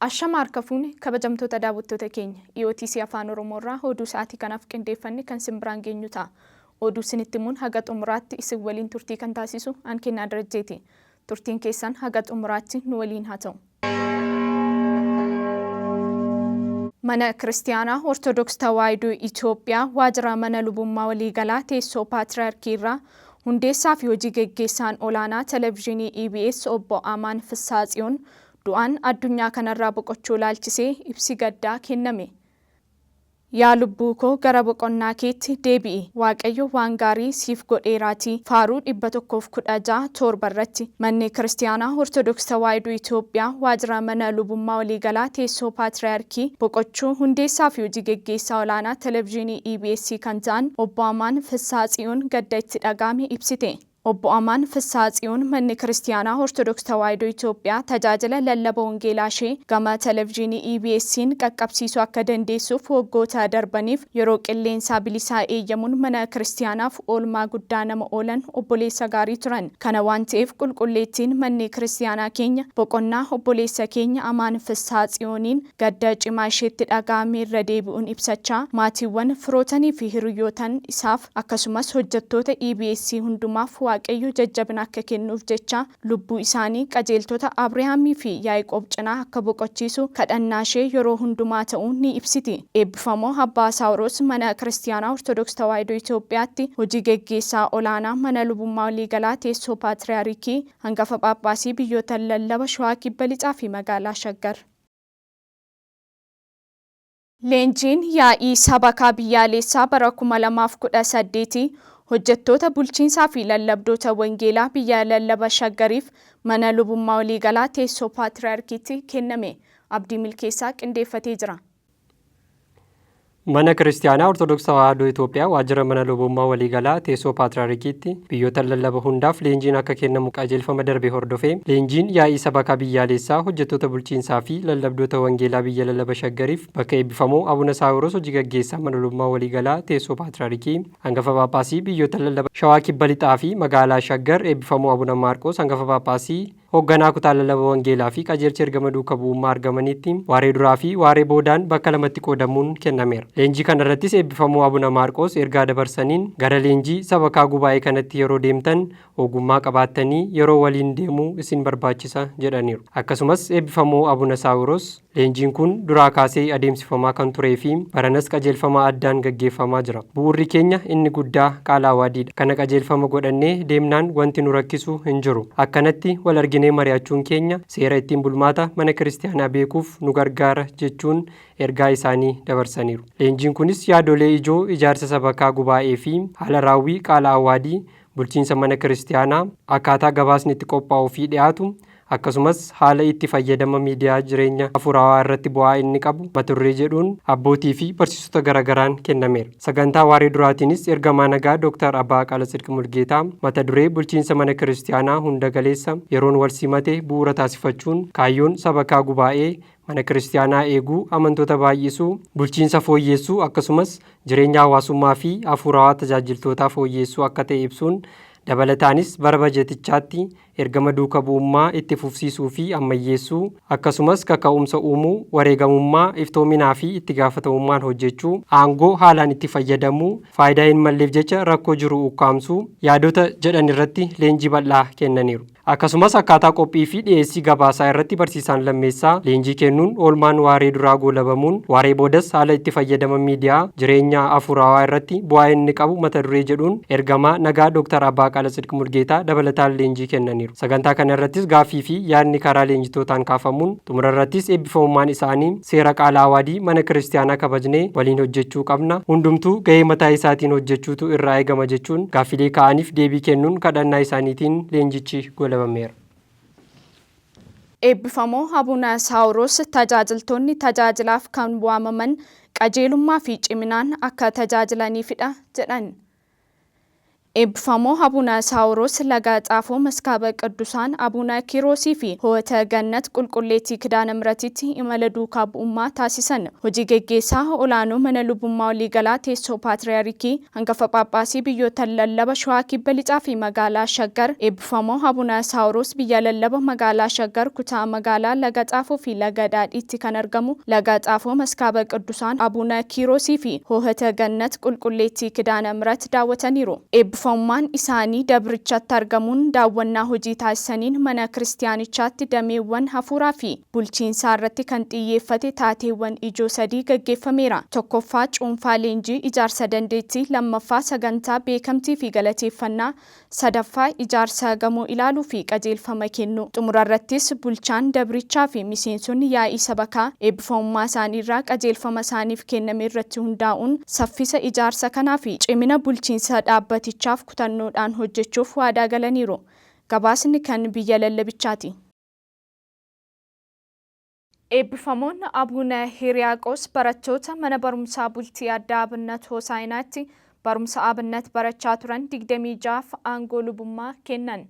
Ashama harkafuuni kabajamtoota daawwattoota keenya EOTC afaan Oromoorraa oduu sa'aatii kanaaf qindeeffanne kan simbiraan geenyu ta'a. Oduu sinitti muun haga xumuraatti isin waliin turtii kan taasisu an Kennaa Darajjeeti. Turtiin keessan haga xumuraatti nu waliin haa ta'u. Mana Kiristaanaa Ortodoks Tawaahidoo Itoophiyaa waajjira mana lubummaa waliigalaa teessoo Paatriyaarkii irraa hundeessaa fi hojii geggeessaan olaanaa televezyiinii EBS obbo Amaan Fissaatsiyoon du'aan addunyaa kanarraa boqochuu ilaalchisee ibsi gaddaa kenname. Yaa lubbuu koo gara boqonnaa keetti deebi'i. Waaqayyo waan gaarii siif godheeraatii. Faaruu 116 irratti manni Kiristaanaa Ortodoks Tawaahidoo Itoophiyaa waajjira mana lubummaa waliigalaa teessoo Paatriyaarkii boqochuu hundeessaa fi hojii geggeessaa olaanaa televezyiinii EBS kan ta'an obbo Amaan Fissaatsiyoon gadda itti dhagahame ibsite. Obbo Amaan Fissaatsiyoon manni Kiristaanaa Ortodoks Tawaahidoo Itoophiyaa tajaajila lallaba wangeelaa ishee gama televezyiinii EBS'n qaqqabsiisuu akka dandeessuuf waggoota darbaniif yeroo qilleensaa bilisaa eeyyamuun mana Kiristaanaaf oolmaa guddaa nama oolan obboleessa gaarii turan. Kana waan ta'eef qulqulleettiin manni Kiristaanaa keenya boqonnaa obboleessa keenya Amaan Fissaatsiyooniin gadda cimaa isheetti dhagahame irra deebi'uun ibsachaa maatiiwwan firootanii fi hiriyyootan isaaf akkasumas hojjettoota EBS hundumaaf Waaqayyo jajjabina akka kennuuf jecha lubbuu isaanii qajeeltota Abrahaamii fi Yaaqoob cinaa akka boqochiisu kadhannaa ishee yeroo hundumaa ta'uun ni ibsiti. Eebbifamoo Abbaa Saawuroos mana Kiristaanaa Ortodoks Tawaahidoo Itoophiyaatti hojii geggeessaa olaanaa mana lubummaa waliigalaa teessoo Paatriyaarkii hangafa Phaaphaasii biyyoota lallaba Shawaa Kibba Lixaa fi magaalaa Shaggar. Leenjiin yaa'ii sabakaa biyyaalessaa bara 2018 hojjettoota bulchiinsaa fi lallabdoota wangeelaa biyya lallaba Shaggariif mana lubummaa waliigalaa teessoo Paatriyaarkiitti kenname. Abdii Milkeessaa qindeeffatee jira. Mana Kiristaanaa Ortodoks Tawaahidoo Itoophiyaa waajjira mana lubummaa waliigalaa teessoo Paatriyaarkiitti biyyoota lallaba hundaaf leenjiin akka kennamu qajeelfama darbe hordofee leenjiin yaa'ii sabakaa biyyaalessaa hojjettoota bulchiinsaa fi lallabdoota wangeelaa biyya lallaba Shaggariif bakka eebbifamoo Abuna Saawuroos hojii gaggeessaa mana lubummaa waliigalaa teessoo Paatriyaarkii hangafa Phaaphaasii biyyoota lallaba Shawaa Kibba Lixaa fi magaalaa Shaggar eebbifamoo Abuna Maarqos hangafa Phaaphaasii hoogganaa kutaa lallaba wangeelaa fi qajeelcha ergama duukaa bu'ummaa argamanitti waaree duraa fi waaree boodaan bakka lamatti qoodamuun kennameera. Leenjii kana irrattis eebbifamoo Abuna Maarqos ergaa dabarsaniin gara leenjii sabakaa gubaa'ee kanatti yeroo deemtan ogummaa qabaattanii yeroo waliin deemuu isin barbaachisa jedhaniiru. Akkasumas eebbifamoo Abuna Saawuroos leenjiin kun duraa kaasee adeemsifamaa kan turee fi baranas qajeelfama addaan gaggeeffamaa jira. Bu'uurri keenya inni guddaa qaalaa waadiidha. Kana qajeelfama godhannee deemnaan wanti nu rakkisu hin jiru. Akkanatti wal arginee mari'achuun keenya seera ittiin bulmaata mana Kiristaanaa beekuuf nu gargaara jechuun ergaa isaanii dabarsaniiru. Leenjiin kunis yaadolee ijoo ijaarsa sabakaa gubaa'ee fi haala raawwii qaalaa waadii bulchiinsa mana Kiristaanaa akkaataa gabaasni itti qophaa'uu fi dhiyaatu akkasumas haala itti fayyadama miidiyaa jireenya hafuurawaa irratti bu'aa inni qabu maturree jedhuun abbootii fi barsiisota garagaraan kennameera. Sagantaa waaree duraatiinis ergamaa nagaa Dr. Abbaa Qaala Sidqi Mulgeetaa mata duree bulchiinsa mana Kiristaanaa hunda galeessa yeroon wal simate bu'uura taasifachuun kaayyoon sabakaa gubaa'ee mana Kiristaanaa eeguu, amantoota baay'isuu, bulchiinsa fooyyeessuu akkasumas jireenya hawaasummaa fi hafuurawaa tajaajiltootaa fooyyeessuu akka ta'e ibsuun dabalataanis bara bajetichaatti ergama duukaa bu'ummaa itti fufsiisuu fi ammayyeessuu akkasumas kaka'umsa uumuu, wareegamummaa, iftoominaa fi itti gaafatamummaan hojjechuu, aangoo haalaan itti fayyadamuu, faayidaa hin malleef jecha rakkoo jiru ukkaamsuu yaadota jedhan irratti leenjii bal'aa kennaniiru. Akkasumas akkaataa qophii fi dhiyeessii gabaasaa irratti barsiisaan lammeessaa leenjii kennuun oolmaan waaree duraa goolabamuun waaree boodas haala itti fayyadama miidiyaa jireenya hafuurawaa irratti bu'aa inni qabu mata duree jedhuun ergamaa nagaa Dr. Abbaa Qaala Sidqi Mulgeetaa dabalataan leenjii kennaniiru. Sagantaa kana irrattis gaaffii fi yaadni karaa leenjitootaan kaafamuun xumura irrattis eebbifamummaan isaanii seera qaalaa waadii mana Kiristaanaa kabajnee waliin hojjechuu qabna. Hundumtuu gahee mataa isaatiin hojjechuutu irraa eegama jechuun gaaffilee ka'aniif deebii kennuun kadhannaa isaaniitiin leenjichi goolabameera. Eebbifamoo Abuna Saawuroos tajaajiltoonni tajaajilaaf kan waamaman qajeelummaa fi ciminaan akka tajaajilaniifidha jedhan. eebbifamoo Abuna Saawuroos laga xaafoo maskaaba qidduusaan Abuna Kiiroosii fi ho'ata gannat qulqulleettii kidaana miratitti imala duukaa bu'ummaa taasisan. Hojii geggeessaa olaanoo mana lubummaa waliigalaa teessoo paatriyaarikii hangafa Phaaphaasii biyyoota lallaba Shawaa Kibba Lixaa fi magaalaa Shaggar eebbifamoo Abuna Saawuroos biyya lallaba magaalaa Shaggar kutaa magaalaa laga xaafoo fi laga daadhiitti kan argamu laga xaafoo maskaaba qidduusaan Abuna Kiiroosii fi ho'ata gannat qulqulleettii kidaana mirat daawwataniiru. Eebbifamummaan isaanii dabrichatti argamuun daawwannaa hojii taasisaniin mana kiristaanichaatti dameewwan hafuuraa fi bulchiinsaa irratti kan xiyyeeffate taateewwan ijoo sadii gaggeeffameera. Tokkoffaa cuunfaa leenjii ijaarsa dandeettii, lammaffaa sagantaa beekamtii fi galateeffannaa, sadaffaa ijaarsa gamoo ilaaluu fi qajeelfama kennu. Xumurarrattis bulchaan dabrichaa fi miseensonni yaa'ii sabakaa eebbifamummaa isaaniirraa qajeelfama isaaniif kenname irratti hundaa'uun saffisa ijaarsa kanaa fi cimina bulchiinsa dhaabbatichaaf kutannoodhaan hojjechuuf waadaa galaniiru. Gabaasni kan biyya lallabichaati. Eebbifamoon Abuna Hiriyaaqoos barattoota mana barumsaa bultii addaa Abinnat Hoosaayinaatti barumsa Abinnat barachaa turan 26 aangoo lubummaa kennan.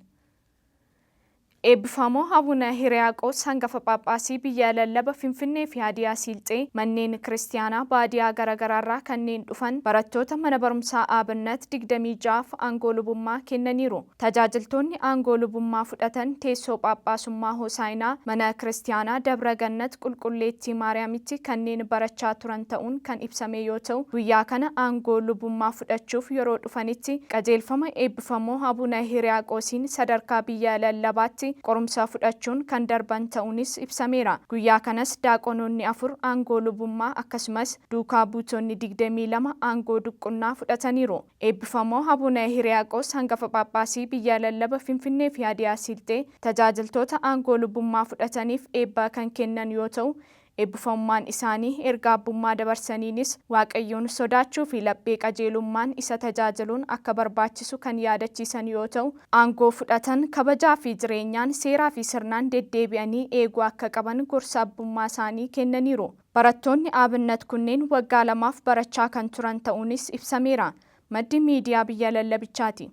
Eebbifamoo Abuna Hiriyaaqoos hangafa Phaaphaasii biyya lallaba Finfinnee fi Hadiyaa Silxee manneen kiristaanaa baadiyaa garaagaraarraa kanneen dhufan barattoota mana barumsaa Abinnat 26 aangoo lubummaa kennaniiru. Tajaajiltoonni aangoo lubummaa fudhatan teessoo Phaaphaasummaa Hoosaayinaa mana kiristaanaa Dabra Gannat Qulqulleettii Maariyaamitti kanneen barachaa turan ta'uun kan ibsame yoo ta'u, guyyaa kana aangoo lubummaa fudhachuuf yeroo dhufanitti qajeelfama eebbifamoo Abuna Hiriyaaqoosiin sadarkaa biyya lallabaatti qorumsa fudhachuun kan darban ta'uunis ibsameera. Guyyaa kanas daaqonoonni 4 aangoo lubummaa akkasumas duukaa buutonni 22 aangoo duqqannaa fudhataniiru. Eebbifamoo Abuna Hiriyaaqoos hangafa Phaaphaasii biyya lallaba Finfinnee fi Hadiyaa Silxee tajaajiltoota aangoo lubummaa fudhataniif eebba kan kennan yoo ta'u, eebbifamummaan isaanii erga abbummaa dabarsaniinis waaqayyoon sodaachuu fi laphee qajeelummaan isa tajaajiluun akka barbaachisu kan yaadachiisan yoo ta'u, aangoo fudhatan kabajaa fi jireenyaan seeraa fi sirnaan deddeebi'anii eeguu akka qaban gorsa abbummaa isaanii kennaniiru. Barattoonni Abinnat kunneen waggaa 2 barachaa kan turan ta'uunis ibsameera. Maddi miidiyaa biyya lallabichaati.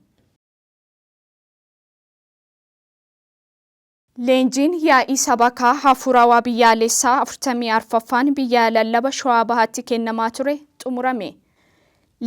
Leenjiin yaa'ii sabakaa hafuurawaa biyyaalessaa 44ffaan biyya lallaba Shawaa Bahaatti kennamaa ture xumurame.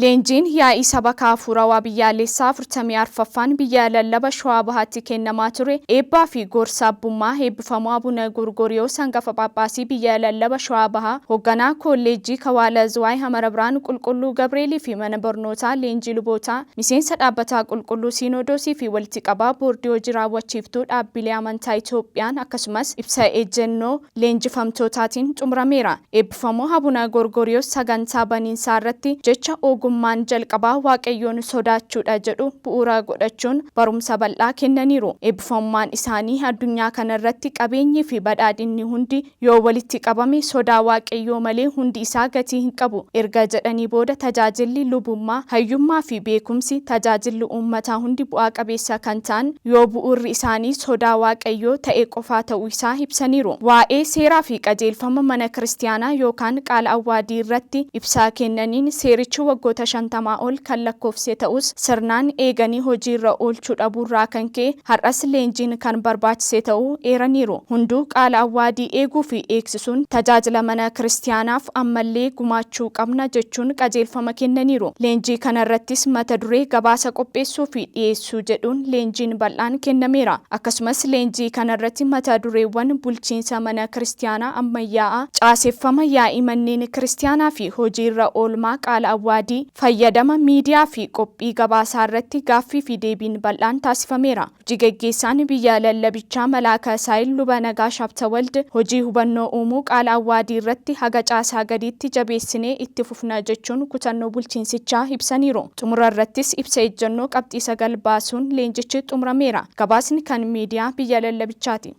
Leenjiin yaa'ii sabakaa hafuurawaa biyyaalessaa 44ffaan biyya lallaba Shawaa Bahaatti kennamaa ture eebbaa fi gorsa abbummaa eebbifamoo Abuna Gorgoriyoos hangafa Phaaphaasii biyya lallaba Shawaa Bahaa hoogganaa kolleejjii Kawaala Zuwaay Hamara Biraan Qulqulluu Gabreelii fi mana barnootaa leenjii lubootaa miseensa dhaabbataa Qulqulluu Siinodoosii fi walitti qabaa boordii hojii raawwachiiftuu dhaabbilee amantaa Itoophiyaan akkasumas ibsa ejjennoo leenjifamtootaatiin xumurameera. Eebbifamoo Abuna Gorgoriyoos sagantaa baniinsaa irratti jecha ogummaan jalqabaa waaqayyoon sodaachuudha jedhu bu'uura godhachuun barumsa bal'aa kennaniiru. Eebbifamummaan isaanii addunyaa kanarratti qabeenyi fi badhaadhinni hundi yoo walitti qabame sodaa waaqayyoo malee hundi isaa gatii hin qabu erga jedhanii booda tajaajilli lubummaa, hayyummaa fi beekumsi tajaajilli uummataa hundi bu'aa qabeessa kan ta'an yoo bu'uurri isaanii sodaa waaqayyoo ta'e qofaa ta'uu isaa ibsaniiru. Waa'ee seeraa fi qajeelfama mana kiristaanaa yookaan qaala awwaadii irratti ibsaa kennaniin seerichi waggoota 50 ol kan lakkoofse ta'us sirnaan eeganii hojiirra oolchuu dhabuurraa kan ka'e har'as leenjiin kan barbaachise ta'uu eeraniiru. Hunduu qaala awwaadii eeguu fi eegsisuun tajaajila mana kiristaanaaf ammallee gumaachuu qabna jechuun qajeelfama kennaniiru. Leenjii kanarrattis mata duree gabaasa qopheessuu fi dhiyeessuu jedhuun leenjiin bal'aan kennameera. Akkasumas leenjii kanarratti mata dureewwan bulchiinsa mana kiristaanaa ammayyaa'aa, caaseffama yaa'ii manneen kiristaanaa fi hojiirra oolmaa qaala awwaadii fayyadama miidiyaa fi qophii gabaasaa irratti gaaffii fi deebiin bal'aan taasifameera. Hojii geggeessaan biyya lallabichaa Malaaka Saayil Luba Nagaash Habtawald hojii hubannoo uumuu qaala awwaadii irratti haga caasaa gadiitti jabeessinee itti fufna jechuun kutannoo bulchiinsichaa ibsaniiru. Xumura irrattis ibsa ejjennoo qabxii 9 baasuun leenjichi xumurameera. Gabaasni kan miidiyaa biyya lallabichaati.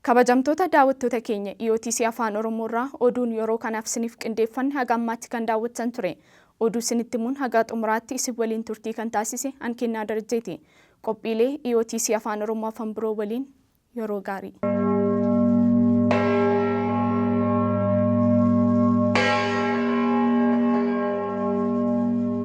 Kabajamtoota daawwattoota keenya EOTC Afaan Oromoorraa oduun yeroo kanaaf isiniif qindeeffanne haga ammaatti kan daawwattan ture. Oduu isinitti muun haga xumuraatti isin waliin turtii kan taasise Ankennaa Darajjeeti. Qophiilee EOTC Afaan Oromoo afaan biroo waliin yeroo gaarii.